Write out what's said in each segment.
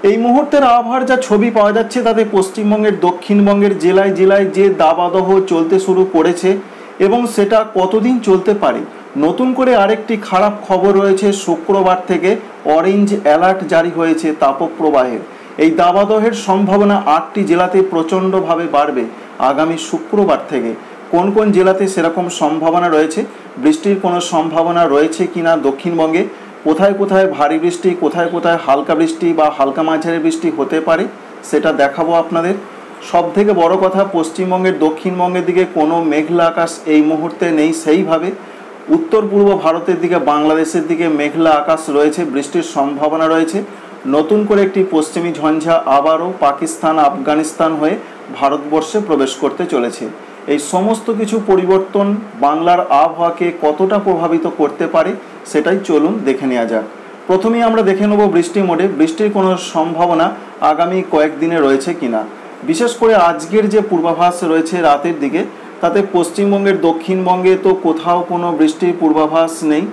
এই মুহূর্তের আবহাওয়ার যা ছবি পাওয়া যাচ্ছে তাতে পশ্চিমবঙ্গের দক্ষিণবঙ্গের জেলায় জেলায় যে দাবাদহ চলতে শুরু করেছে এবং সেটা কতদিন চলতে পারে। নতুন করে আরেকটি খারাপ খবর রয়েছে, শুক্রবার থেকে অরেঞ্জ অ্যালার্ট জারি হয়েছে তাপপ্রবাহের। এই দাবাদহের সম্ভাবনা 8টি জেলাতে প্রচণ্ডভাবে বাড়বে আগামী শুক্রবার থেকে। কোন কোন জেলাতে সেরকম সম্ভাবনা রয়েছে, বৃষ্টির কোনো সম্ভাবনা রয়েছে কিনা দক্ষিণবঙ্গে, কোথায় কোথায় ভারী বৃষ্টি, কোথায় কোথায় হালকা বৃষ্টি বা হালকা মাঝারি বৃষ্টি হতে পারে, সেটা দেখাবো আপনাদের। সব থেকে বড় কথা, পশ্চিমবঙ্গের দক্ষিণবঙ্গের দিকে কোনো মেঘলা আকাশ এই মুহূর্তে নেই। সেইভাবে উত্তর পূর্ব ভারতের দিকে, বাংলাদেশের দিকে মেঘলা আকাশ রয়েছে, বৃষ্টির সম্ভাবনা রয়েছে। নতুন করে একটি পশ্চিমী ঝঞ্ঝা আবারও পাকিস্তান আফগানিস্তান হয়ে ভারতবর্ষে প্রবেশ করতে চলেছে। এই সমস্ত কিছু পরিবর্তন বাংলার আবহাওয়াকে কতটা প্রভাবিত করতে পারে সেটাই চলুন দেখে নেওয়া যাক। প্রথমেই আমরা দেখে নেব বৃষ্টি মোডে বৃষ্টির কোনো সম্ভাবনা আগামী কয়েকদিনে রয়েছে কিনা। বিশেষ করে আজকের যে পূর্বাভাস রয়েছে রাতের দিকে, তাতে পশ্চিমবঙ্গের দক্ষিণবঙ্গে তো কোথাও কোনো বৃষ্টির পূর্বাভাস নেই।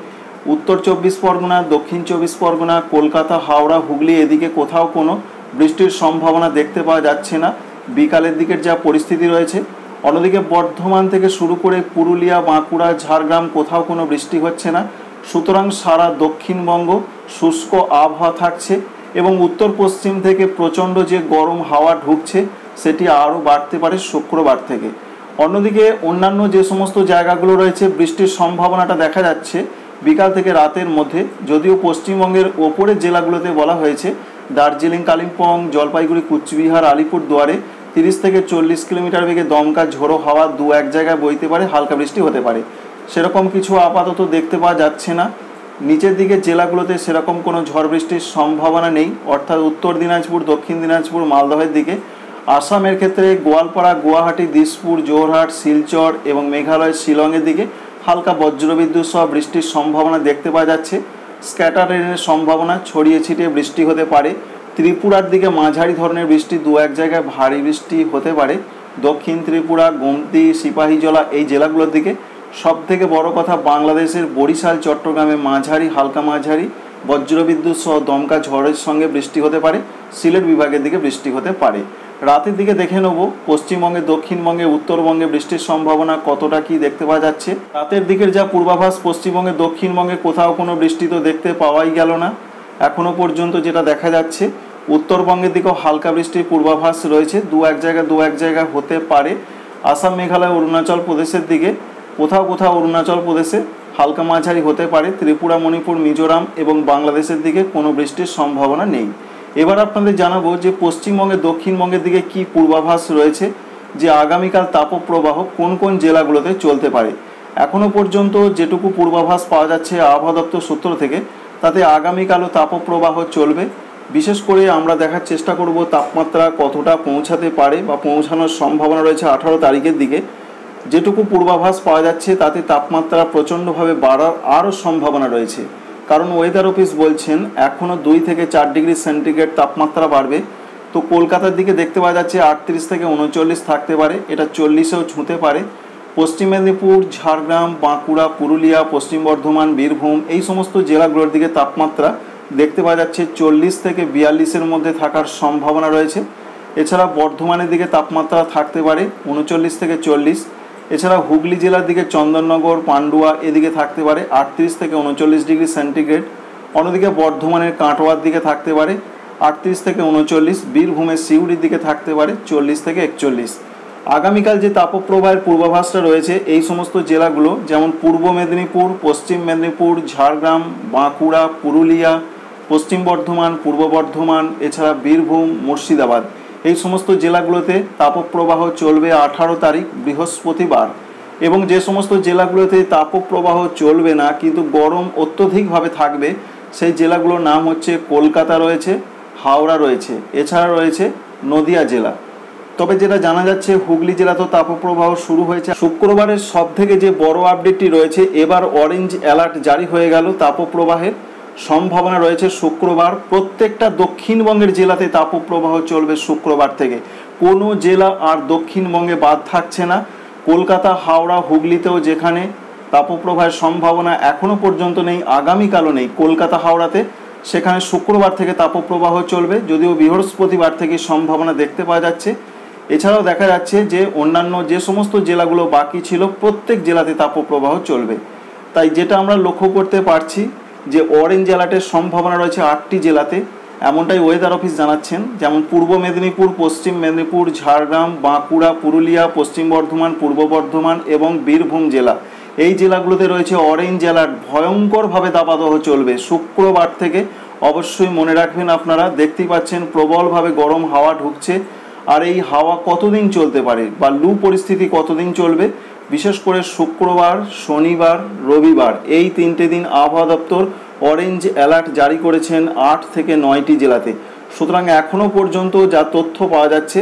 উত্তর 24 পরগনা, দক্ষিণ 24 পরগনা, কলকাতা, হাওড়া, হুগলি এদিকে কোথাও কোনো বৃষ্টির সম্ভাবনা দেখতে পাওয়া যাচ্ছে না বিকালের দিকের যা পরিস্থিতি রয়েছে। অন্যদিকে বর্ধমান থেকে শুরু করে পুরুলিয়া, বাঁকুড়া, ঝাড়গ্রাম কোথাও কোনো বৃষ্টি হচ্ছে না। সুতরাং সারা দক্ষিণবঙ্গ শুষ্ক আবহাওয়া থাকছে এবং উত্তর পশ্চিম থেকে প্রচণ্ড যে গরম হাওয়া ঢুকছে সেটি আরও বাড়তে পারে শুক্রবার থেকে। অন্যদিকে অন্যান্য যে সমস্ত জায়গাগুলো রয়েছে বৃষ্টির সম্ভাবনাটা দেখা যাচ্ছে বিকাল থেকে রাতের মধ্যে, যদিও পশ্চিমবঙ্গের ওপরের জেলাগুলোতে বলা হয়েছে দার্জিলিং, কালিম্পং, জলপাইগুড়ি, কুচবিহার, আলিপুরদুয়ারে 30 থেকে 40 কিলোমিটার বেগে দমকা ঝোড়ো হাওয়া 2-1 জায়গায় বইতে পারে, হালকা বৃষ্টি হতে পারে। সেরকম কিছু আপাতত দেখতে পাওয়া যাচ্ছে না। নিচের দিকে জেলাগুলোতে সেরকম কোনো ঝড় বৃষ্টির সম্ভাবনা নেই, অর্থাৎ উত্তর দিনাজপুর, দক্ষিণ দিনাজপুর, মালদহের দিকে। আসামের ক্ষেত্রে গোয়ালপাড়া, গুয়াহাটি, দিসপুর, জোরহাট, শিলচর এবং মেঘালয়ের শিলংয়ের দিকে হালকা বজ্রবিদ্যুৎ সহ বৃষ্টির সম্ভাবনা দেখতে পাওয়া যাচ্ছে। স্ক্যাটার রেনের সম্ভাবনা, ছড়িয়ে ছিটিয়ে বৃষ্টি হতে পারে। ত্রিপুরার দিকে মাঝারি ধরনের বৃষ্টি, 2-1 জায়গায় ভারী বৃষ্টি হতে পারে। দক্ষিণ ত্রিপুরা, গোমতি, সিপাহীজলা এই জেলাগুলোর দিকে। সব থেকে বড় কথা, বাংলাদেশের বরিশাল, চট্টগ্রামে মাঝারি, হালকা মাঝারি বজ্রবিদ্যুৎ সহ দমকা ঝড়ের সঙ্গে বৃষ্টি হতে পারে। সিলেট বিভাগের দিকে বৃষ্টি হতে পারে। রাতের দিকে দেখে নেব পশ্চিমবঙ্গে, দক্ষিণবঙ্গে, উত্তরবঙ্গে বৃষ্টির সম্ভাবনা কতটা কি দেখতে পাওয়া যাচ্ছে। রাতের দিকের যা পূর্বাভাস, পশ্চিমবঙ্গে, দক্ষিণবঙ্গে কোথাও কোনো বৃষ্টি তো দেখতে পাওয়াই গেল না এখনো পর্যন্ত। যেটা দেখা যাচ্ছে উত্তরবঙ্গের দিকেও হালকা বৃষ্টির পূর্বাভাস রয়েছে, 2-1 জায়গা হতে পারে। আসাম, মেঘালয়, অরুণাচল প্রদেশের দিকে কোথাও কোথাও অরুণাচল প্রদেশে হালকা মাঝারি হতে পারে। ত্রিপুরা, মণিপুর, মিজোরাম এবং বাংলাদেশের দিকে কোনো বৃষ্টির সম্ভাবনা নেই। এবার আপনাদের জানাবো যে পশ্চিমবঙ্গে, দক্ষিণবঙ্গের দিকে কি পূর্বাভাস রয়েছে, যে আগামীকাল তাপপ্রবাহ কোন কোন জেলাগুলোতে চলতে পারে। এখনো পর্যন্ত যেটুকু পূর্বাভাস পাওয়া যাচ্ছে আবহাওয়া দপ্তর সূত্র থেকে, তাতে আগামীকালও তাপপ্রবাহ চলবে। বিশেষ করে আমরা দেখার চেষ্টা করব তাপমাত্রা কতটা পৌঁছাতে পারে বা পৌঁছানোর সম্ভাবনা রয়েছে 18 তারিখের দিকে। যেটুকু পূর্বাভাস পাওয়া যাচ্ছে তাতে তাপমাত্রা প্রচণ্ডভাবে বাড়ার আরও সম্ভাবনা রয়েছে, কারণ ওয়েদার অফিস বলছেন এখনও 2 থেকে 4 ডিগ্রি সেন্টিগ্রেড তাপমাত্রা বাড়বে। তো কলকাতার দিকে দেখতে পাওয়া যাচ্ছে 38 থেকে 39 থাকতে পারে, এটা 40-এও ছুঁতে পারে। পশ্চিম মেদিনীপুর, ঝাড়গ্রাম, বাঁকুড়া, পুরুলিয়া, পশ্চিম বর্ধমান, বীরভূম এই সমস্ত জেলাগুলোর দিকে তাপমাত্রা দেখতে পাওয়া যাচ্ছে 40 থেকে 42-এর মধ্যে থাকার সম্ভাবনা রয়েছে। এছাড়া বর্ধমানের দিকে তাপমাত্রা থাকতে পারে 39 থেকে 40। এছাড়া হুগলি জেলার দিকে চন্দননগর, পান্ডুয়া এদিকে থাকতে পারে 38 থেকে 39 ডিগ্রি সেন্টিগ্রেড। অন্যদিকে বর্ধমানের কাটোয়ার দিকে থাকতে পারে 38 থেকে 39। বীরভূমের সিউড়ির দিকে থাকতে পারে 40 থেকে 41। আগামীকাল যে তাপপ্রবাহের পূর্বাভাসটা রয়েছে এই সমস্ত জেলাগুলো, যেমন পূর্ব মেদিনীপুর, পশ্চিম মেদিনীপুর, ঝাড়গ্রাম, বাঁকুড়া, পুরুলিয়া, পশ্চিম বর্ধমান, পূর্ব বর্ধমান, এছাড়া বীরভূম, মুর্শিদাবাদ এই সমস্ত জেলাগুলোতে তাপপ্রবাহ চলবে 18 তারিখ বৃহস্পতিবার। এবং যে সমস্ত জেলাগুলোতে তাপপ্রবাহ চলবে না কিন্তু গরম অত্যধিকভাবে থাকবে সেই জেলাগুলোর নাম হচ্ছে কলকাতা রয়েছে, হাওড়া রয়েছে, এছাড়া রয়েছে নদিয়া জেলা। তবে যেটা জানা যাচ্ছে হুগলি জেলা তো তাপপ্রবাহ শুরু হয়েছে। শুক্রবারের সব থেকে যে বড় আপডেটটি রয়েছে, এবার অরেঞ্জ অ্যালার্ট জারি হয়ে গেল তাপপ্রবাহের সম্ভাবনা রয়েছে শুক্রবার। প্রত্যেকটা দক্ষিণবঙ্গের জেলাতে তাপপ্রবাহ চলবে শুক্রবার থেকে, কোনো জেলা আর দক্ষিণবঙ্গে বাদ থাকছে না। কলকাতা, হাওড়া, হুগলিতেও যেখানে তাপপ্রবাহের সম্ভাবনা এখনও পর্যন্ত নেই, আগামীকালও নেই, কলকাতা, হাওড়াতে সেখানে শুক্রবার থেকে তাপপ্রবাহ চলবে, যদিও বৃহস্পতিবার থেকে সম্ভাবনা দেখতে পাওয়া যাচ্ছে। এছাড়াও দেখা যাচ্ছে যে অন্যান্য যে সমস্ত জেলাগুলো বাকি ছিল প্রত্যেক জেলাতে তাপপ্রবাহ চলবে। তাই যেটা আমরা লক্ষ্য করতে পারছি যে অরেঞ্জ অ্যালার্টের সম্ভাবনা রয়েছে 8টি জেলাতে, এমনটাই ওয়েদার অফিস জানাচ্ছেন। যেমন পূর্ব মেদিনীপুর, পশ্চিম মেদিনীপুর, ঝাড়গ্রাম, বাঁকুড়া, পুরুলিয়া, পশ্চিম বর্ধমান, পূর্ব বর্ধমান এবং বীরভূম জেলা, এই জেলাগুলোতে রয়েছে অরেঞ্জ অ্যালার্ট। ভয়ঙ্করভাবে দাবাদহ চলবে শুক্রবার থেকে। অবশ্যই মনে রাখবেন, আপনারা দেখতেই পাচ্ছেন প্রবলভাবে গরম হাওয়া ঢুকছে। আর এই হাওয়া কতদিন চলতে পারে বা লু পরিস্থিতি কতদিন চলবে, বিশেষ করে শুক্রবার, শনিবার, রবিবার, এই 3টে দিন আবহাওয়া দপ্তর অরেঞ্জ অ্যালার্ট জারি করেছেন 8 থেকে 9টি জেলাতে। সুতরাং এখনও পর্যন্ত যা তথ্য পাওয়া যাচ্ছে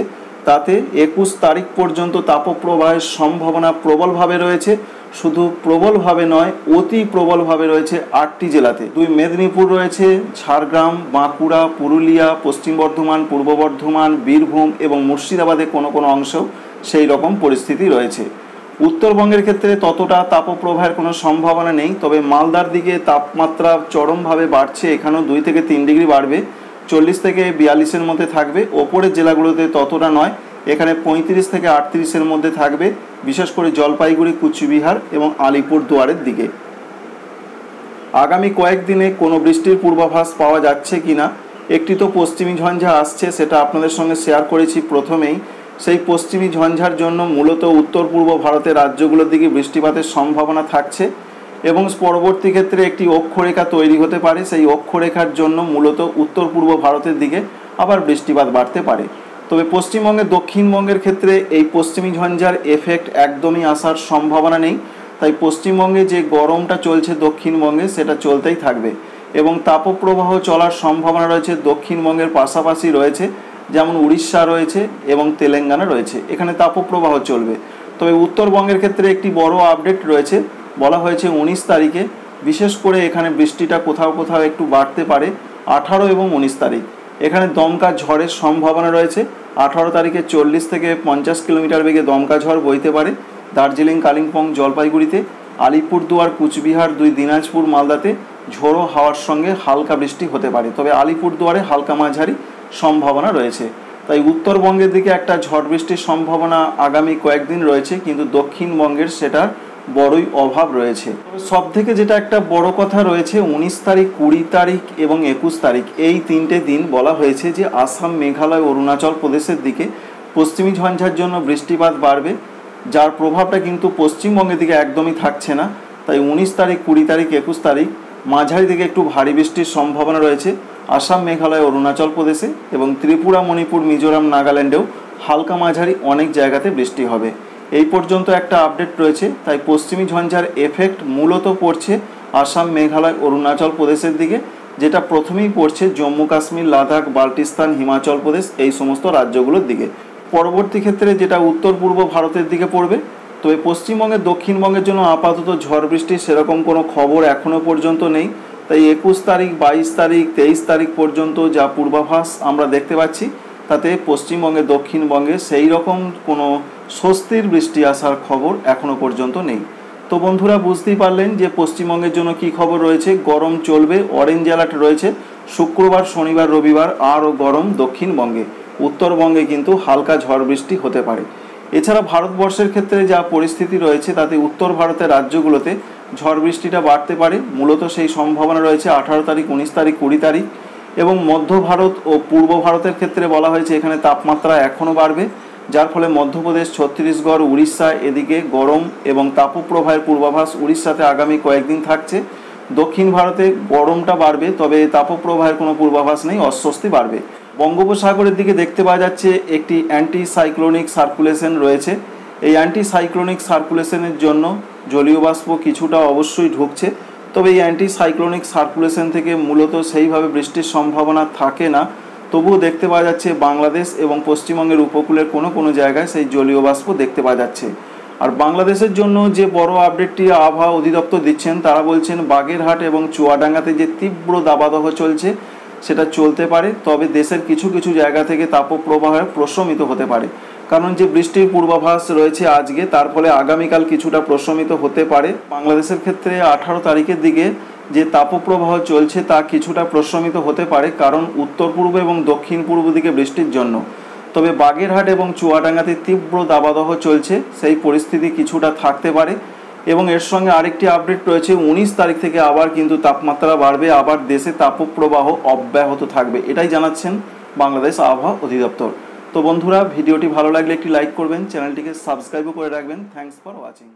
তাতে 21 তারিখ পর্যন্ত তাপপ্রবাহের সম্ভাবনা প্রবলভাবে রয়েছে। শুধু প্রবলভাবে নয়, অতি প্রবলভাবে রয়েছে 8টি জেলাতে। 2 মেদিনীপুর রয়েছে, ঝাড়গ্রাম, বাঁকুড়া, পুরুলিয়া, পশ্চিম বর্ধমান, পূর্ব বর্ধমান, বীরভূম এবং মুর্শিদাবাদে কোনো কোনো অংশেও সেই রকম পরিস্থিতি রয়েছে। উত্তরবঙ্গের ক্ষেত্রে ততটা তাপপ্রবাহের কোনো সম্ভাবনা নেই, তবে মালদার দিকে তাপমাত্রা চরমভাবে বাড়ছে। এখানেও 2 থেকে 3 ডিগ্রি বাড়বে, 40 থেকে 42-এর মধ্যে থাকবে। ওপরের জেলাগুলোতে ততটা নয়, এখানে 35 থেকে 38-এর মধ্যে থাকবে, বিশেষ করে জলপাইগুড়ি, কুচবিহার এবং আলিপুরদুয়ারের দিকে। আগামী কয়েকদিনে কোনো বৃষ্টির পূর্বাভাস পাওয়া যাচ্ছে কিনা, একটি তো পশ্চিমী ঝঞ্ঝা আসছে, সেটা আপনাদের সঙ্গে শেয়ার করেছি প্রথমেই। সেই পশ্চিমী ঝঞ্ঝার জন্য মূলত উত্তর পূর্ব ভারতের রাজ্যগুলোর দিকে বৃষ্টিপাতের সম্ভাবনা থাকছে এবং পরবর্তী ক্ষেত্রে একটি অক্ষরেখা তৈরি হতে পারে। সেই অক্ষরেখার জন্য মূলত উত্তর পূর্ব ভারতের দিকে আবার বৃষ্টিপাত বাড়তে পারে। তবে পশ্চিমবঙ্গের দক্ষিণবঙ্গের ক্ষেত্রে এই পশ্চিমী ঝঞ্ঝার এফেক্ট একদমই আসার সম্ভাবনা নেই। তাই পশ্চিমবঙ্গে যে গরমটা চলছে দক্ষিণবঙ্গে সেটা চলতেই থাকবে এবং তাপপ্রবাহ চলার সম্ভাবনা রয়েছে। দক্ষিণবঙ্গের পাশাপাশি রয়েছে যেমন উড়িষ্যা রয়েছে এবং তেলেঙ্গানা রয়েছে, এখানে তাপপ্রবাহ চলবে। তবে উত্তরবঙ্গের ক্ষেত্রে একটি বড় আপডেট রয়েছে, বলা হয়েছে 19 তারিখে বিশেষ করে এখানে বৃষ্টিটা কোথাও কোথাও একটু বাড়তে পারে। 18 এবং 19 তারিখ এখানে দমকা ঝড়ের সম্ভাবনা রয়েছে। 18 তারিখে 40 থেকে 50 কিলোমিটার বেগে দমকা ঝড় বইতে পারে দার্জিলিং, কালিম্পং, জলপাইগুড়িতে। আলিপুরদুয়ার, কুচবিহার, 2 দিনাজপুর, মালদাতে ঝোড়ো হাওয়ার সঙ্গে হালকা বৃষ্টি হতে পারে, তবে আলিপুরদুয়ারে হালকা মাঝারি সম্ভাবনা রয়েছে। তাই উত্তরবঙ্গের দিকে একটা ঝড় বৃষ্টির সম্ভাবনা আগামী কয়েকদিন রয়েছে, কিন্তু দক্ষিণবঙ্গের সেটার বড়ই অভাব রয়েছে। সব থেকে যেটা একটা বড় কথা রয়েছে, 19 তারিখ, 20 তারিখ এবং 21 তারিখ এই 3টে দিন বলা হয়েছে যে আসাম, মেঘালয়, অরুণাচল প্রদেশের দিকে পশ্চিমী ঝঞ্ঝার জন্য বৃষ্টিপাত বাড়বে, যার প্রভাবটা কিন্তু পশ্চিমবঙ্গের দিকে একদমই থাকছে না। তাই 19 তারিখ, 20 তারিখ, 21 তারিখ মাঝারি দিকে একটু ভারী বৃষ্টির সম্ভাবনা রয়েছে আসাম, মেঘালয়, অরুণাচল প্রদেশে এবং ত্রিপুরা, মণিপুর, মিজোরাম, নাগাল্যান্ডেও হালকা মাঝারি অনেক জায়গাতে বৃষ্টি হবে। এই পর্যন্ত একটা আপডেট রয়েছে। তাই পশ্চিমী ঝঞ্ঝার এফেক্ট মূলত পড়ছে আসাম, মেঘালয়, অরুণাচল প্রদেশের দিকে, যেটা প্রথমেই পড়ছে জম্মু কাশ্মীর, লাদাখ, বাল্টিস্তান, হিমাচল প্রদেশ এই সমস্ত রাজ্যগুলোর দিকে। পরবর্তী ক্ষেত্রে যেটা উত্তর পূর্ব ভারতের দিকে পড়বে। তবে পশ্চিমবঙ্গের, দক্ষিণবঙ্গের জন্য আপাতত ঝড় বৃষ্টির সেরকম কোনো খবর এখনও পর্যন্ত নেই। তাই 21 তারিখ, 22 তারিখ, 23 তারিখ পর্যন্ত যা পূর্বাভাস আমরা দেখতে পাচ্ছি তাতে পশ্চিমবঙ্গে, দক্ষিণবঙ্গে সেই রকম কোনো স্বস্তির বৃষ্টি আসার খবর এখনও পর্যন্ত নেই। তো বন্ধুরা, বুঝতেই পারলেন যে পশ্চিমবঙ্গের জন্য কি খবর রয়েছে। গরম চলবে, অরেঞ্জ অ্যালার্ট রয়েছে শুক্রবার, শনিবার, রবিবার। আরও গরম দক্ষিণবঙ্গে, উত্তরবঙ্গে কিন্তু হালকা ঝড় বৃষ্টি হতে পারে। এছাড়া ভারতবর্ষের ক্ষেত্রে যা পরিস্থিতি রয়েছে তাতে উত্তর ভারতের রাজ্যগুলোতে ঝড় বৃষ্টিটা বাড়তে পারে। মূলত সেই সম্ভাবনা রয়েছে 18 তারিখ, 19 তারিখ, 20 তারিখ। এবং মধ্য ভারত ও পূর্ব ভারতের ক্ষেত্রে বলা হয়েছে এখানে তাপমাত্রা এখনও বাড়বে, যার ফলে মধ্যপ্রদেশ, ছত্তিশগড়, উড়িষ্যা এদিকে গরম এবং তাপপ্রবাহের পূর্বাভাস উড়িষ্যাতে আগামী কয়েকদিন থাকছে। দক্ষিণ ভারতে গরমটা বাড়বে, তবে তাপপ্রবাহের কোনো পূর্বাভাস নেই, অস্বস্তি বাড়বে। বঙ্গোপসাগরের দিকে দেখতে পাওয়া যাচ্ছে একটি অ্যান্টি সাইক্লোনিক সার্কুলেশন রয়েছে। এই অ্যান্টি সাইক্লোনিক সার্কুলেশনের জন্য জলীয় বাষ্প কিছুটা অবশ্যই ঢুকছে, তবে এই অ্যান্টি সাইক্লোনিক সার্কুলেশন থেকে মূলত সেইভাবে বৃষ্টির সম্ভাবনা থাকে না। তবুও দেখতে পাওয়া যাচ্ছে বাংলাদেশ এবং পশ্চিমবঙ্গের উপকূলের কোনো কোনো জায়গায় সেই জলীয় বাষ্প দেখতে পাওয়া যাচ্ছে। আর বাংলাদেশের জন্য যে বড় আপডেটটি আবহাওয়া অধিদপ্তর দিচ্ছেন, তারা বলছেন বাগেরহাট এবং চুয়াডাঙ্গাতে যে তীব্র দাবাদহ চলছে সেটা চলতে পারে, তবে দেশের কিছু কিছু জায়গা থেকে তাপপ্রবাহে প্রশমিত হতে পারে। কারণ যে বৃষ্টির পূর্বাভাস রয়েছে আজকে, তার ফলে আগামীকাল কিছুটা প্রশমিত হতে পারে। বাংলাদেশের ক্ষেত্রে 18 তারিখের দিকে যে তাপপ্রবাহ চলছে তা কিছুটা প্রশমিত হতে পারে, কারণ উত্তর পূর্ব এবং দক্ষিণ পূর্ব দিকে বৃষ্টির জন্য। তবে বাগেরহাট এবং চুয়াডাঙ্গাতে তীব্র দাবাদহ চলছে, সেই পরিস্থিতি কিছুটা থাকতে পারে। এবং এর সঙ্গে আরেকটি আপডেট রয়েছে, 19 তারিখ থেকে আবার কিন্তু তাপমাত্রা বাড়বে, আবার দেশে তাপপ্রবাহ অব্যাহত থাকবে, এটাই জানাচ্ছেন বাংলাদেশ আবহাওয়া অধিদপ্তর। তো বন্ধুরা, ভিডিওটি ভালো লাগলে একটি লাইক করবেন, চ্যানেলটিকে সাবস্ক্রাইবও করে রাখবেন। Thanks for watching.